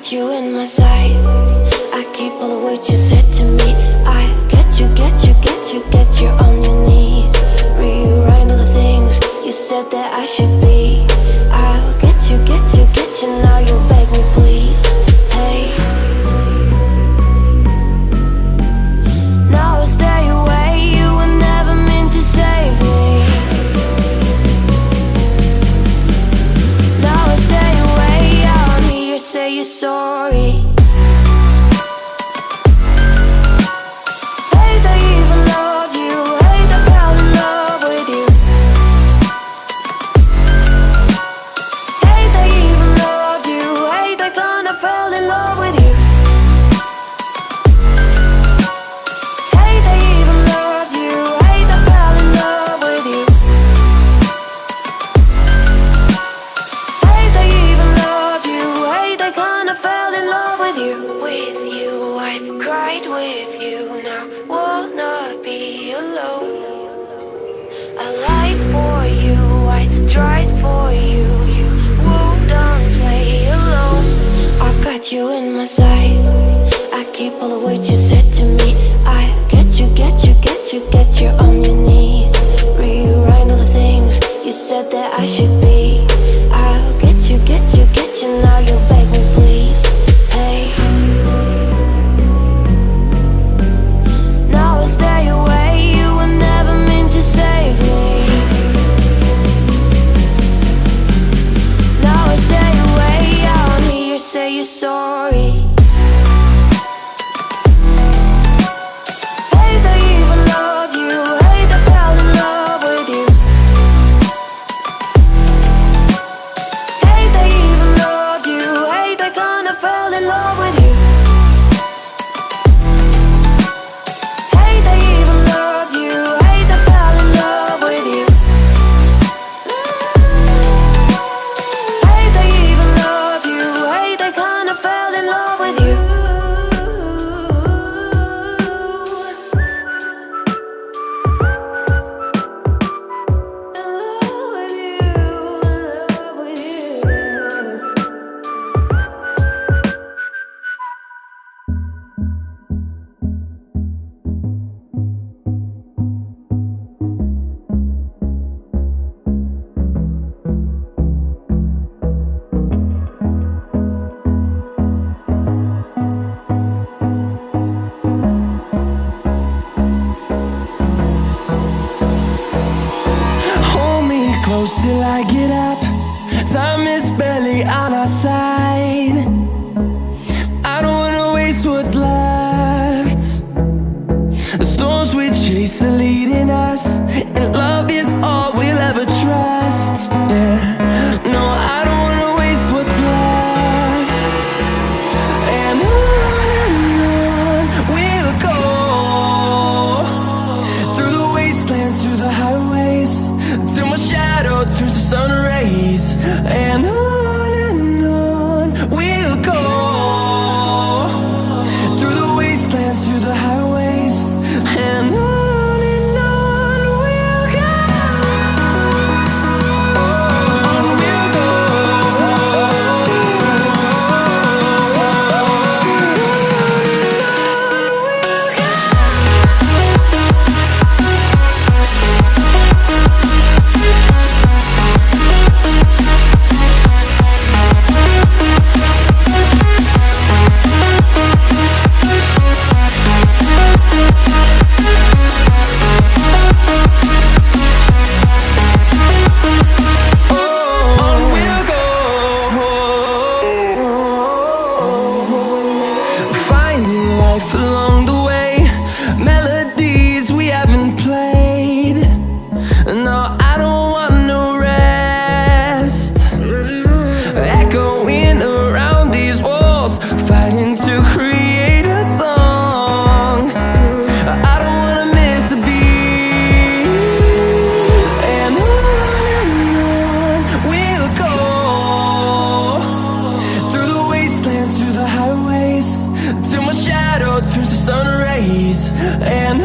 got you in my sight. I keep all the words you said to me. I'll get you, get you, get you, get you on your knees. Rewrite all the things you said that I should be. I'll get you, get you, get you, now you beg me please. Hey, now I stay away, you were never meant to save me. Now I stay away, I don't hear you say you're sorry. You in my sight. I keep all the words you said to me. I'll get you, get you, get you, get you on your knees. Rewrite all the things you said that I should be. I'll get you, get you, get you, now you beg me please. Hey, now I stay away, you were never meant to save me. Now I stay away, I don't hear you say you're sorry. Till I get up, time is barely on our side. I don't wanna waste what's left. The storms we chase are leading us, and love is all we'll ever trust. Yeah, no, I don't wanna waste what's left. And on we'll go, through the wastelands, through the highways, till my shadow turns to sun rays. And on we'll go, through the wastelands, through the highways. And on we'll go, on we'll go. Along the way, melodies we haven't played. No, I don't want no rest. Echoing around these walls, fighting to create a song. I don't wanna miss a beat. And on we'll go, through the wastelands, through the highways, till my shadow turns to sun rays. And